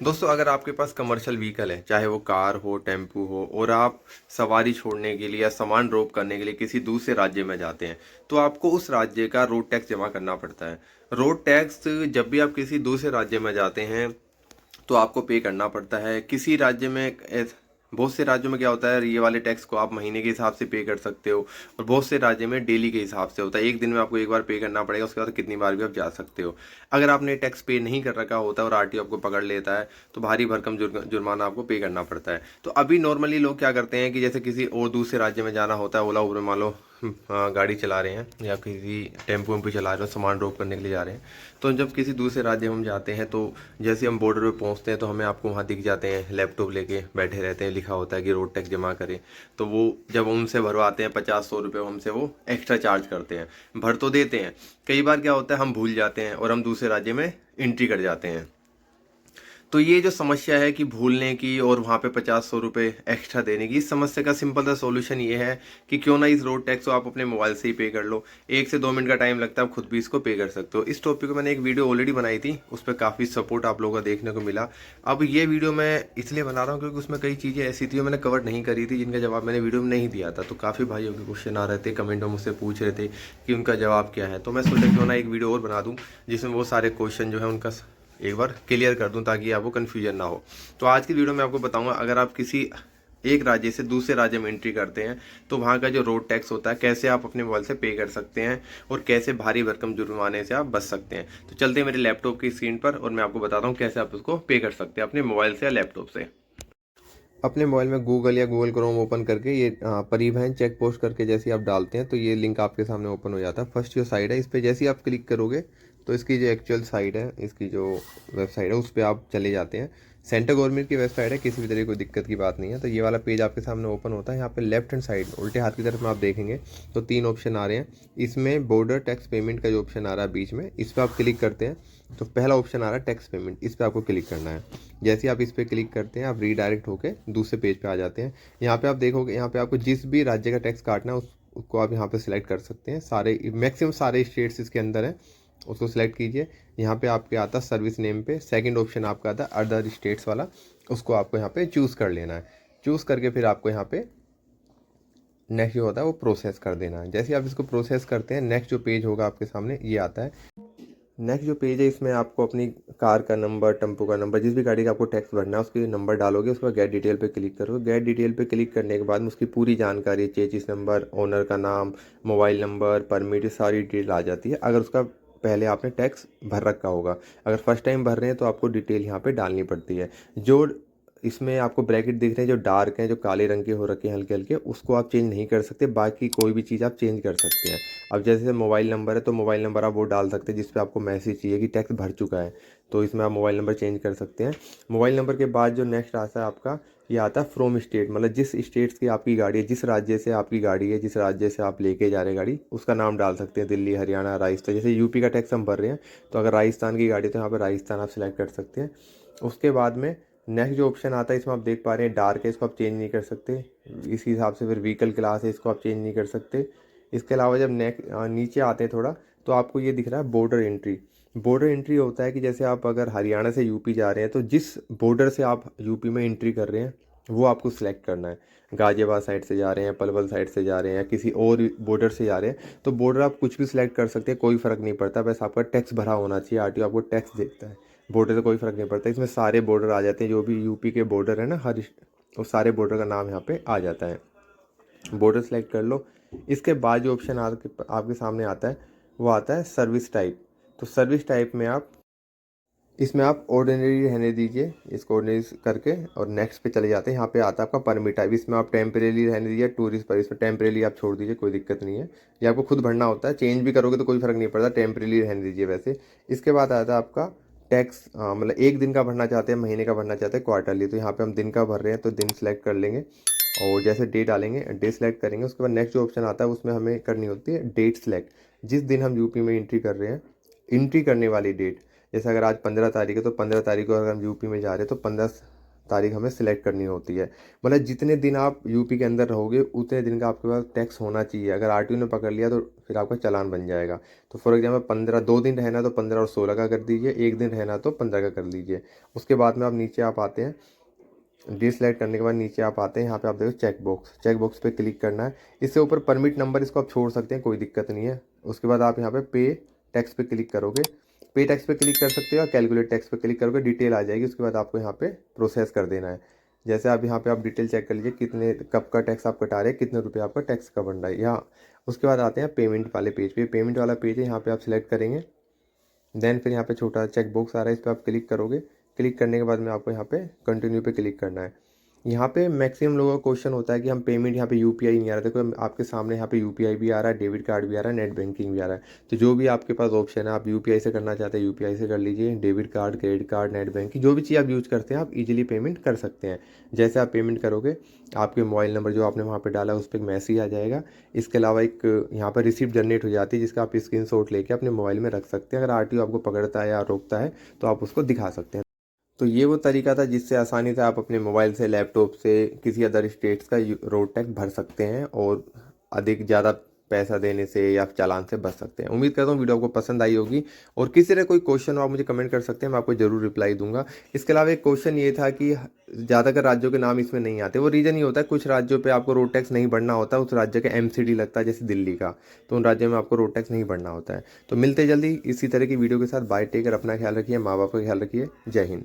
दोस्तों, अगर आपके पास कमर्शियल व्हीकल है, चाहे वो कार हो, टेम्पू हो, और आप सवारी छोड़ने के लिए या सामान ड्रॉप करने के लिए किसी दूसरे राज्य में जाते हैं, तो आपको उस राज्य का रोड टैक्स जमा करना पड़ता है। रोड टैक्स जब भी आप किसी दूसरे राज्य में जाते हैं तो आपको पे करना पड़ता है। किसी राज्य में बहुत से राज्यों में क्या होता है, ये वाले टैक्स को आप महीने के हिसाब से पे कर सकते हो, और बहुत से राज्य में डेली के हिसाब से होता है। एक दिन में आपको एक बार पे करना पड़ेगा, उसके बाद कितनी बार भी आप जा सकते हो। अगर आपने टैक्स पे नहीं कर रखा होता और आरटीओ आपको पकड़ लेता है तो भारी भरकम जुर्माना आपको पे करना पड़ता है। तो अभी नॉर्मली लोग क्या करते हैं कि जैसे किसी और दूसरे राज्य में जाना होता है, ओला उबर मान लो गाड़ी चला रहे हैं या किसी टेम्पो वेम्पो चला रहे हो, सामान ड्रॉप करने के लिए जा रहे हैं, तो जब किसी दूसरे राज्य में हम जाते हैं तो जैसे हम बॉर्डर पे पहुंचते हैं तो हमें आपको वहाँ दिख जाते हैं, लैपटॉप लेके बैठे रहते हैं, लिखा होता है कि रोड टैक्स जमा करें। तो वो जब उनसे भरवाते हैं 50-100 रुपये, हमसे वो एक्स्ट्रा चार्ज करते हैं। भर तो देते हैं, कई बार क्या होता है हम भूल जाते हैं और हम दूसरे राज्य में एंट्री कर जाते हैं। तो ये जो समस्या है कि भूलने की और वहाँ पे 50-100 रुपये एक्स्ट्रा देने की, इस समस्या का सिंपल सा सॉल्यूशन ये है कि क्यों ना इस रोड टैक्स को आप अपने मोबाइल से ही पे कर लो। 1 से 2 मिनट का टाइम लगता है, आप खुद भी इसको पे कर सकते हो। इस टॉपिक पे मैंने एक वीडियो ऑलरेडी बनाई थी, उस पर काफ़ी सपोर्ट आप लोगों का देखने को मिला। अब ये वीडियो मैं इसलिए बना रहा हूँ क्योंकि उसमें कई चीज़ें ऐसी थी जो मैंने कवर नहीं करी थी, जिनका जवाब मैंने वीडियो में नहीं दिया था। तो काफ़ी भाइयों के क्वेश्चन आ रहे थे, कमेंट में मुझसे पूछ रहे थे कि उनका जवाब क्या है। तो मैं सोचा क्यों ना एक वीडियो और बना दूँ जिसमें वो सारे क्वेश्चन जो है उनका एक बार क्लियर कर दूं, ताकि आपको कन्फ्यूजन ना हो। तो आज की वीडियो में आपको बताऊंगा, अगर आप किसी एक राज्य से दूसरे राज्य में एंट्री करते हैं तो वहाँ का जो रोड टैक्स होता है कैसे आप अपने मोबाइल से पे कर सकते हैं और कैसे भारी भरकम जुर्माने से आप बच सकते हैं। तो चलते हैं मेरे लैपटॉप की स्क्रीन पर और मैं आपको बताता हूँ कैसे आप उसको पे कर सकते हैं अपने मोबाइल से या लैपटॉप से। अपने मोबाइल में गूगल या गूगल क्रोम ओपन करके ये परिवहन चेक पोस्ट करके जैसे ही आप डालते हैं तो ये लिंक आपके सामने ओपन हो जाता है। फर्स्ट जो साइट है इस पर जैसे ही आप क्लिक करोगे तो इसकी जो एक्चुअल साइट है, इसकी जो वेबसाइट है, उस पर आप चले जाते हैं। सेंट्रल गवर्नमेंट की वेबसाइट है, किसी भी तरह की कोई दिक्कत की बात नहीं है। तो ये वाला पेज आपके सामने ओपन होता है। यहाँ पे लेफ्ट हैंड साइड उल्टे हाथ की तरफ में आप देखेंगे तो 3 ऑप्शन आ रहे हैं। इसमें बॉर्डर टैक्स पेमेंट का जो ऑप्शन आ रहा है बीच में, इस पर आप क्लिक करते हैं तो पहला ऑप्शन आ रहा है टैक्स पेमेंट, इस पर आपको क्लिक करना है। जैसे ही आप इस पर क्लिक करते हैं आप रीडायरेक्ट होकर दूसरे पेज पे आ जाते हैं। यहाँ पे आप देखोगे, यहाँ पे आपको जिस भी राज्य का टैक्स काटना है उसको आप यहाँ पे सिलेक्ट कर सकते हैं। सारे मैक्सिमम सारे स्टेट्स इसके अंदर हैं, उसको सिलेक्ट कीजिए। यहाँ पे आपके आता है सर्विस नेम पे, सेकंड ऑप्शन आपका आता है अदर स्टेट्स वाला, उसको आपको यहाँ पे चूज़ कर लेना है। चूज़ करके फिर आपको यहाँ पे नेक्स्ट जो होता है वो प्रोसेस कर देना है। जैसे ही आप इसको प्रोसेस करते हैं, नेक्स्ट जो पेज होगा आपके सामने ये आता है। नेक्स्ट जो पेज है इसमें आपको अपनी कार का नंबर, टेम्पो का नंबर, जिस भी गाड़ी का आपको टैक्स भरना है उसके नंबर डालोगे, उसके बाद गेट डिटेल पे क्लिक करोगे। गेट डिटेल पे क्लिक करने के बाद में उसकी पूरी जानकारी, चेचिस नंबर, ओनर का नाम, मोबाइल नंबर, परमिट, सारी डिटेल आ जाती है। अगर उसका पहले आपने टैक्स भर रखा होगा, अगर फर्स्ट टाइम भर रहे हैं तो आपको डिटेल यहाँ पे डालनी पड़ती है। जो इसमें आपको ब्रैकेट दिख रहे हैं जो डार्क हैं, जो काले रंग के हो रखे हैं हल्के हल्के, उसको आप चेंज नहीं कर सकते। बाकी कोई भी चीज़ आप चेंज कर सकते हैं। अब जैसे मोबाइल नंबर है तो मोबाइल नंबर आप वो डाल सकते हैं जिस पे आपको मैसेज चाहिए कि टैक्स भर चुका है, तो इसमें आप मोबाइल नंबर चेंज कर सकते हैं। मोबाइल नंबर के बाद जो नेक्स्ट आता है आपका, ये आता है फ्रॉम स्टेट, मतलब जिस स्टेट्स की आपकी गाड़ी है, जिस राज्य से आपकी गाड़ी है, जिस राज्य से आप लेके जा रहे हैं गाड़ी, उसका नाम डाल सकते हैं। दिल्ली, हरियाणा, राजस्थान, जैसे यूपी का टैक्स हम भर रहे हैं तो अगर राजस्थान की गाड़ी है तो यहाँ पर राजस्थान आप सिलेक्ट कर सकते हैं। उसके बाद में नेक्स्ट जो ऑप्शन आता है इसमें आप देख पा रहे हैं डार्क है, इसको आप चेंज नहीं कर सकते। इसी हिसाब से फिर व्हीकल क्लास है, इसको आप चेंज नहीं कर सकते। इसके अलावा जब नीचे आते हैं थोड़ा तो आपको ये दिख रहा है बॉर्डर एंट्री। बॉर्डर एंट्री होता है कि जैसे आप अगर हरियाणा से यूपी जा रहे हैं तो जिस बॉर्डर से आप यूपी में एंट्री कर रहे हैं वो आपको सिलेक्ट करना है। गाजियाबाद साइड से जा रहे हैं, पलवल साइड से जा रहे हैं, या किसी और बॉर्डर से जा रहे हैं, तो बॉर्डर आप कुछ भी सिलेक्ट कर सकते हैं, कोई फ़र्क नहीं पड़ता। बस आपका टैक्स भरा होना चाहिए, आरटीओ आपको टैक्स देता है। बॉर्डर से कोई फ़र्क नहीं पड़ता। इसमें सारे बॉर्डर आ जाते हैं, जो भी यूपी के बॉर्डर है ना, हर वो सारे बॉर्डर का नाम यहाँ पे आ जाता है। बॉर्डर सेलेक्ट कर लो। इसके बाद जो ऑप्शन आपके सामने आता है वो आता है सर्विस टाइप। तो सर्विस टाइप में आप इसमें आप ऑर्डिनरी रहने दीजिए, इसको ऑर्डिनरी करके और नेक्स्ट पे चले जाते हैं। यहाँ पे आता है आपका परमिट टाइप, इसमें आप टेम्परेरी रहने दीजिए, टूरिस्ट पर इसमें टेम्परेरी आप छोड़ दीजिए, कोई दिक्कत नहीं है। ये आपको खुद भरना होता है, चेंज भी करोगे तो कोई फ़र्क नहीं पड़ता, टेम्परेरी रहने दीजिए वैसे। इसके बाद आता है आपका टैक्स, मतलब एक दिन का भरना चाहते हैं, महीने का भरना चाहते हैं, क्वार्टरली, तो यहाँ पे हम दिन का भर रहे हैं तो दिन सेलेक्ट कर लेंगे और जैसे डे डालेंगे, डे सेलेक्ट करेंगे। उसके बाद नेक्स्ट जो ऑप्शन आता है उसमें हमें करनी होती है डेट सेलेक्ट। जिस दिन हम यूपी में एंट्री कर रहे हैं, एंट्री करने वाली डेट, जैसे अगर आज 15 तारीख है तो 15 तारीख को अगर हम यूपी में जा रहे हैं तो 15 तारीख हमें सिलेक्ट करनी होती है। मतलब जितने दिन आप यूपी के अंदर रहोगे उतने दिन का आपके पास टैक्स होना चाहिए। अगर आरटीओ ने पकड़ लिया तो फिर आपका चालान बन जाएगा। तो फॉर एग्जाम्पल 15, 2 दिन रहना तो 15 और 16 का कर दीजिए, 1 दिन रहना तो 15 का कर लीजिए। उसके बाद में आप नीचे आप आते हैं, डिसलाइड करने के बाद नीचे आप आते हैं, यहाँ पे आप देखो चेक बॉक्स पे क्लिक करना है। इससे ऊपर परमिट नंबर इसको आप छोड़ सकते हैं, कोई दिक्कत नहीं है। उसके बाद आप यहाँ पे टैक्स पे क्लिक करोगे, पे टैक्स पे क्लिक कर सकते हो या कैलकुलेट टैक्स पे क्लिक करोगे, डिटेल आ जाएगी। उसके बाद आपको यहाँ पे प्रोसेस कर देना है। जैसे आप यहाँ पे आप डिटेल चेक कर लीजिए कितने कब का टैक्स आप कटा रहे हैं, कितने रुपये आपका टैक्स का बन रहा है यहाँ। उसके बाद आते हैं पेमेंट वाले पेज पे, पेमेंट वाला पेज है, यहाँ पे आप सिलेक्ट करेंगे। देन फिर यहाँ पे छोटा चेक बॉक्स आ रहा है, इस पर आप क्लिक करोगे। क्लिक करने के बाद में आपको यहाँ पे कंटिन्यू पे क्लिक करना है। यहाँ पे मैक्सिमम लोगों का क्वेश्चन होता है कि हम पेमेंट यहाँ पे यूपीआई नहीं आ रहा। देखो आपके सामने यहाँ पे यूपीआई भी आ रहा है, डेबिट कार्ड भी आ रहा है, नेट बैंकिंग भी आ रहा है। तो जो भी आपके पास ऑप्शन है, आप यूपीआई से करना चाहते हैं यूपीआई से कर लीजिए, debit card, credit card, net banking, जो भी चीज़ आप यूज़ करते हैं आप इजीली पेमेंट कर सकते हैं। जैसे आप पेमेंट करोगे, आपके मोबाइल नंबर जो आपने वहाँ पर डाला है उस पर एक मैसेज आ जाएगा। इसके अलावा एक यहाँ पर रिसिप्ट जनरेट हो जाती है जिसका आप स्क्रीनशॉट लेके अपने मोबाइल में रख सकते हैं। अगर आरटीओ आपको पकड़ता है या रोकता है तो आप उसको दिखा सकते हैं। तो ये वो तरीका था जिससे आसानी से आप अपने मोबाइल से, लैपटॉप से किसी अदर स्टेट्स का रोड टैक्स भर सकते हैं और अधिक ज़्यादा पैसा देने से या चालान से बच सकते हैं। उम्मीद करता हूँ वीडियो आपको पसंद आई होगी, और किसी तरह कोई क्वेश्चन हो आप मुझे कमेंट कर सकते हैं, मैं आपको जरूर रिप्लाई दूंगा। इसके अलावा एक क्वेश्चन ये था कि ज़्यादातर राज्यों के नाम इसमें नहीं आते। वो रीज़न ये होता है कुछ राज्यों पे आपको रोड टैक्स नहीं भरना होता, उस राज्य का एमसीडी लगता है जैसे दिल्ली का, तो उन राज्यों में आपको रोड टैक्स नहीं भरना होता है। तो मिलते जल्दी इसी तरह की वीडियो के साथ। बाय, टेक केयर, अपना ख्याल रखिए, माँ बाप का ख्याल रखिए। जय हिंद।